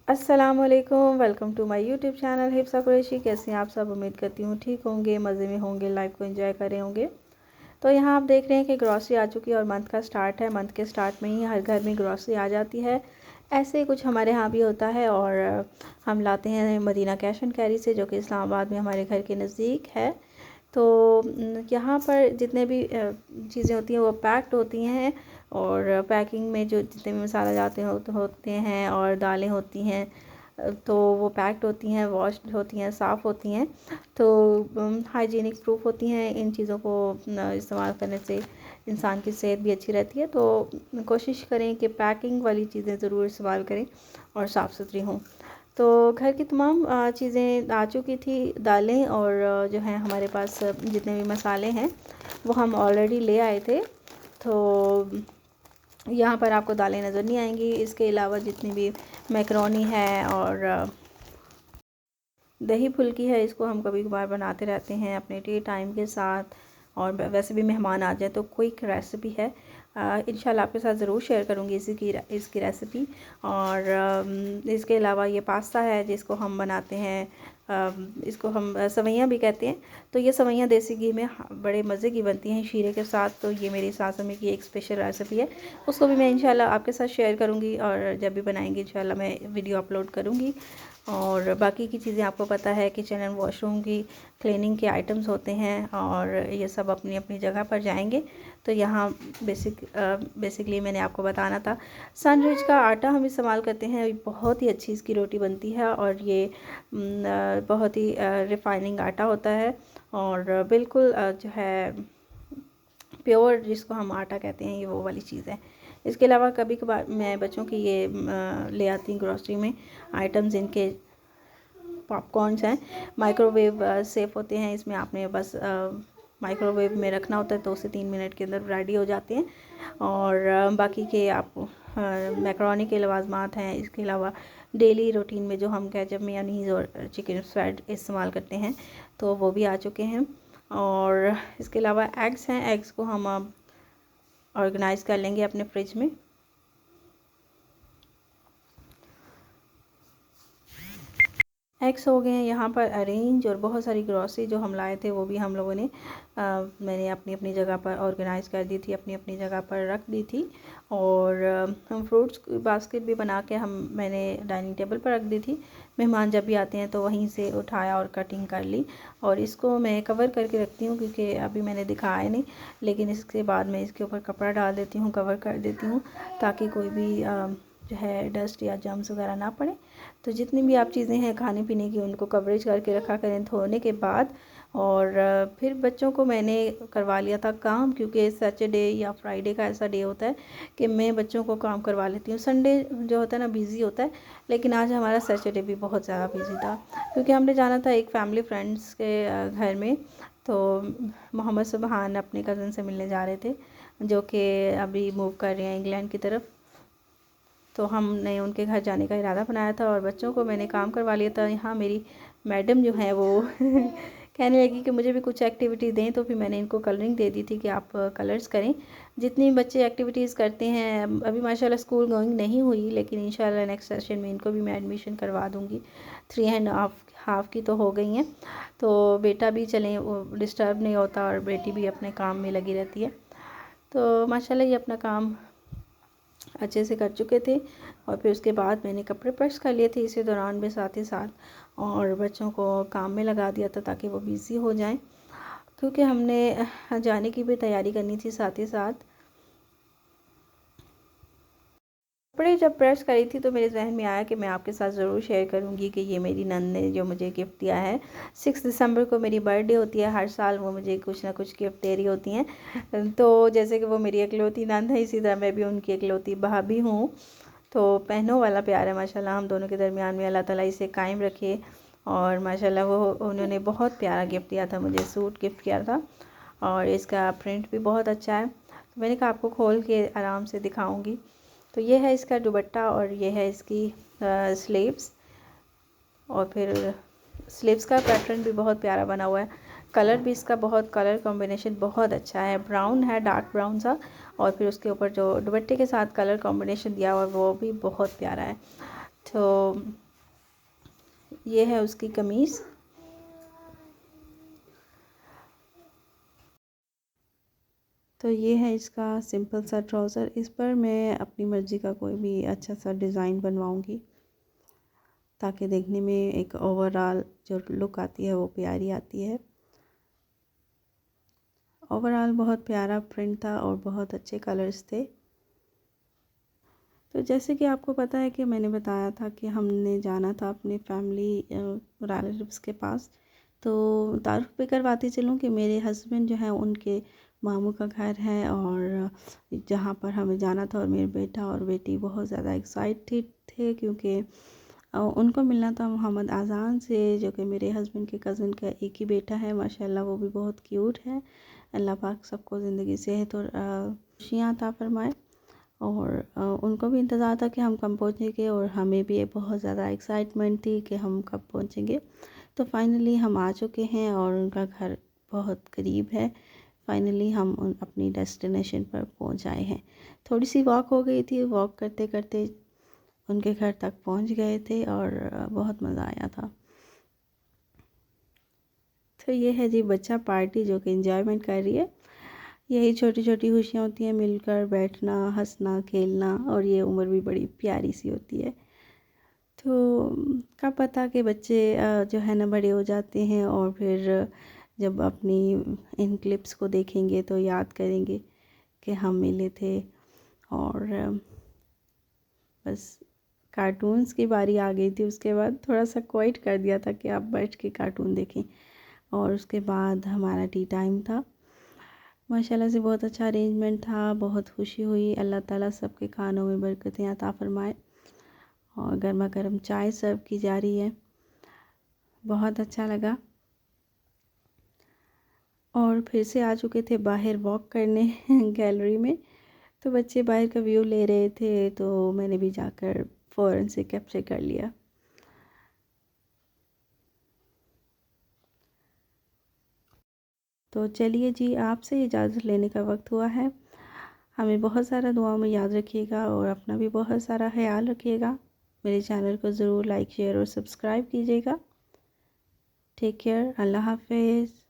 अस्सलामुअलैकुम, welcome to my YouTube channel Hifsa Qureshi. कैसे हैं आप सब? उम्मीद करती हूँ ठीक होंगे, मज़े में होंगे, लाइफ को एंजॉय कर रहे होंगे। तो यहाँ आप देख रहे हैं कि ग्रॉसरी आ चुकी है और मंथ का स्टार्ट है। मंथ के स्टार्ट में ही हर घर में ग्रॉसरी आ जाती है। ऐसे ही कुछ हमारे यहाँ भी होता है और हम लाते हैं मदीना कैश एंड कैरी से, जो कि इस्लामाबाद में हमारे घर के नज़दीक है। तो यहाँ पर जितने भी चीज़ें होती हैं वो पैक्ड होती हैं और पैकिंग में जो जितने भी मसाला जाते होते हैं और दालें होती हैं तो वो पैक्ड होती हैं, वॉश्ड होती हैं, साफ़ होती हैं। तो हाइजीनिक प्रूफ होती हैं। इन चीज़ों को इस्तेमाल करने से इंसान की सेहत भी अच्छी रहती है। तो कोशिश करें कि पैकिंग वाली चीज़ें ज़रूर इस्तेमाल करें और साफ़ सुथरी हों। तो घर की तमाम चीज़ें आ चुकी थी, दालें और जो है हमारे पास जितने भी मसाले हैं वो हम ऑलरेडी ले आए थे। तो यहाँ पर आपको दालें नज़र नहीं आएंगी। इसके अलावा जितनी भी मैकरोनी है और दही फुल्की है, इसको हम कभी कभार बनाते रहते हैं अपने टी टाइम के साथ। और वैसे भी मेहमान आ जाए तो क्विक रेसिपी है। इंशाल्लाह आपके साथ ज़रूर शेयर करूँगी इसकी रेसिपी। और इसके अलावा ये पास्ता है जिसको हम बनाते हैं, इसको हम सवैयाँ भी कहते हैं। तो ये सवैयाँ देसी घी में बड़े मज़े की बनती हैं शीरे के साथ। तो ये मेरी सास अम्मी की एक स्पेशल रेसिपी है, उसको भी मैं इंशाल्लाह आपके साथ शेयर करूँगी और जब भी बनाएंगी इंशाल्लाह मैं वीडियो अपलोड करूँगी। और बाकी की चीज़ें आपको पता है, किचन एंड वॉशरूम की क्लीनिंग के आइटम्स होते हैं और ये सब अपनी अपनी जगह पर जाएंगे। तो यहाँ बेसिकली मैंने आपको बताना था। सनरिच का आटा हम इस्तेमाल करते हैं, बहुत ही अच्छी इसकी रोटी बनती है और ये बहुत ही रिफाइनिंग आटा होता है और बिल्कुल जो है प्योर जिसको हम आटा कहते हैं, ये वो वाली चीज़ है। इसके अलावा कभी कभार मैं बच्चों की ये ले आती हूँ ग्रॉसरी में आइटम्स। इनके पॉपकॉर्न्स हैं, माइक्रोवेव सेफ होते हैं। इसमें आपने बस माइक्रोवेव में रखना होता है, 2 से 3 मिनट के अंदर रेडी हो जाते हैं। और बाकी के आप मैकरोनी के लवाजमात हैं। इसके अलावा डेली रूटीन में जो हम केचप, मेयोनीज़ और चिकन फ्राइड इस्तेमाल करते हैं तो वो भी आ चुके हैं। और इसके अलावा एग्स हैं, एग्स को हम ऑर्गेनाइज़ कर लेंगे अपने फ्रिज में। एग्स हो गए हैं यहाँ पर अरेंज। और बहुत सारी ग्रॉसरी जो हम लाए थे वो भी हम लोगों ने मैंने अपनी अपनी जगह पर ऑर्गेनाइज़ कर दी थी, अपनी अपनी जगह पर रख दी थी। और हम फ्रूट्स बास्केट भी बना के मैंने डाइनिंग टेबल पर रख दी थी। मेहमान जब भी आते हैं तो वहीं से उठाया और कटिंग कर ली। और इसको मैं कवर करके रखती हूँ क्योंकि अभी मैंने दिखाया नहीं, लेकिन इसके बाद मैं इसके ऊपर कपड़ा डाल देती हूँ, कवर कर देती हूँ ताकि कोई भी जो है डस्ट या जम्स वगैरह ना पड़े। तो जितनी भी आप चीज़ें हैं खाने पीने की उनको कवरेज करके रखा करें धोने के बाद। और फिर बच्चों को मैंने करवा लिया था काम, क्योंकि सैटरडे या फ्राइडे का ऐसा डे होता है कि मैं बच्चों को काम करवा लेती हूँ। संडे जो होता है ना बिज़ी होता है, लेकिन आज हमारा सैटरडे भी बहुत ज़्यादा बिज़ी था क्योंकि हमने जाना था एक फैमिली फ्रेंड्स के घर में। तो मोहम्मद सुबहान अपने कज़न से मिलने जा रहे थे जो कि अभी मूव कर रहे हैं इंग्लैंड की तरफ। तो हमने उनके घर जाने का इरादा बनाया था और बच्चों को मैंने काम करवा लिया था। यहाँ मेरी मैडम जो है वो कहने लगी कि मुझे भी कुछ एक्टिविटी दें, तो फिर मैंने इनको कलरिंग दे दी थी कि आप कलर्स करें। जितनी बच्चे एक्टिविटीज़ करते हैं, अभी माशाल्लाह स्कूल गोइंग नहीं हुई, लेकिन इंशाल्लाह नेक्स्ट सेशन में इनको भी मैं एडमिशन करवा दूँगी। 3.5 की तो हो गई हैं। तो बेटा भी चलें वो डिस्टर्ब नहीं होता और बेटी भी अपने काम में लगी रहती है। तो माशाल्लाह ये अपना काम अच्छे से कर चुके थे। और फिर उसके बाद मैंने कपड़े प्रेस कर लिए थे इसी दौरान में साथ ही साथ, और बच्चों को काम में लगा दिया था ताकि वो बिज़ी हो जाएं, क्योंकि हमने जाने की भी तैयारी करनी थी साथ ही साथ। कपड़े जब प्रेस करी थी तो मेरे जहन में आया कि मैं आपके साथ ज़रूर शेयर करूंगी कि ये मेरी नंद ने जो मुझे गिफ्ट दिया है। 6 दिसंबर को मेरी बर्थडे होती है, हर साल वो मुझे कुछ ना कुछ गिफ्ट दे रही होती हैं। तो जैसे कि वो मेरी इकलौती नंद है, इसी तरह मैं भी उनकी इकलौती भाभी हूँ। तो बहनों वाला प्यार है माशाल्लाह हम दोनों के दरमियान में, अल्लाह ताला इसे कायम रखे। और माशाल्लाह वो उन्होंने बहुत प्यारा गिफ्ट दिया था मुझे, सूट गिफ्ट किया था और इसका प्रिंट भी बहुत अच्छा है। तो मैंने कहा आपको खोल के आराम से दिखाऊंगी। तो ये है इसका दुपट्टा और ये है इसकी स्लीव्स। और फिर स्लीव्स का पैटर्न भी बहुत प्यारा बना हुआ है। कलर भी इसका कलर कॉम्बिनेशन बहुत अच्छा है, ब्राउन है, डार्क ब्राउन सा। और फिर उसके ऊपर जो दुपट्टे के साथ कलर कॉम्बिनेशन दिया हुआ है वो भी बहुत प्यारा है। तो ये है उसकी कमीज़। तो ये है इसका सिंपल सा ट्राउज़र। इस पर मैं अपनी मर्ज़ी का कोई भी अच्छा सा डिज़ाइन बनवाऊँगी, ताकि देखने में एक ओवरऑल जो लुक आती है वो प्यारी आती है। ओवरऑल बहुत प्यारा प्रिंट था और बहुत अच्छे कलर्स थे। तो जैसे कि आपको पता है कि मैंने बताया था कि हमने जाना था अपने फैमिली रिलेटिव्स के पास। तो तारुफ पे करवाती चलूँ कि मेरे हस्बैंड जो है उनके मामू का घर है, और जहाँ पर हमें जाना था, और मेरे बेटा और बेटी बहुत ज़्यादा एक्साइटेड थे क्योंकि उनको मिलना था मोहम्मद आज़ान से, जो कि मेरे हस्बैंड के कज़न का एक ही बेटा है। माशाल्लाह वो भी बहुत क्यूट है। अल्लाह पाक सबको ज़िंदगी सेहत और खुशियाँ अता फरमाए। और उनको भी इंतज़ार था कि हम कब पहुँचेंगे, और हमें भी बहुत ज़्यादा एक्साइटमेंट थी कि हम कब पहुँचेंगे। तो फाइनली हम आ चुके हैं और उनका घर बहुत करीब है। फाइनली हम अपनी डेस्टिनेशन पर पहुँच आए हैं। थोड़ी सी वॉक हो गई थी, वॉक करते करते उनके घर तक पहुँच गए थे और बहुत मज़ा आया था। तो ये है जी बच्चा पार्टी जो कि एंजॉयमेंट कर रही है। यही छोटी छोटी खुशियाँ होती हैं, मिलकर बैठना, हंसना, खेलना, और ये उम्र भी बड़ी प्यारी सी होती है। तो कब पता कि बच्चे जो है ना बड़े हो जाते हैं, और फिर जब अपनी इन क्लिप्स को देखेंगे तो याद करेंगे कि हम मिले थे। और बस कार्टून्स की बारी आ गई थी। उसके बाद थोड़ा सा क्वाइट कर दिया था कि आप बैठ के कार्टून देखें, और उसके बाद हमारा टी टाइम था। माशाल्लाह से बहुत अच्छा अरेंजमेंट था, बहुत खुशी हुई। अल्लाह ताला सबके खानों में बरकतें अता फरमाए। और गर्मा गर्म चाय सर्व की जा रही है, बहुत अच्छा लगा। और फिर से आ चुके थे बाहर वॉक करने गैलरी में। तो बच्चे बाहर का व्यू ले रहे थे, तो मैंने भी जाकर फ़ौरन से कैप्चर कर लिया। तो चलिए जी, आपसे इजाज़त लेने का वक्त हुआ है। हमें बहुत सारा दुआ में याद रखिएगा, और अपना भी बहुत सारा ख्याल रखिएगा। मेरे चैनल को ज़रूर लाइक, शेयर और सब्सक्राइब कीजिएगा। Take care. अल्लाह हाफ़िज़।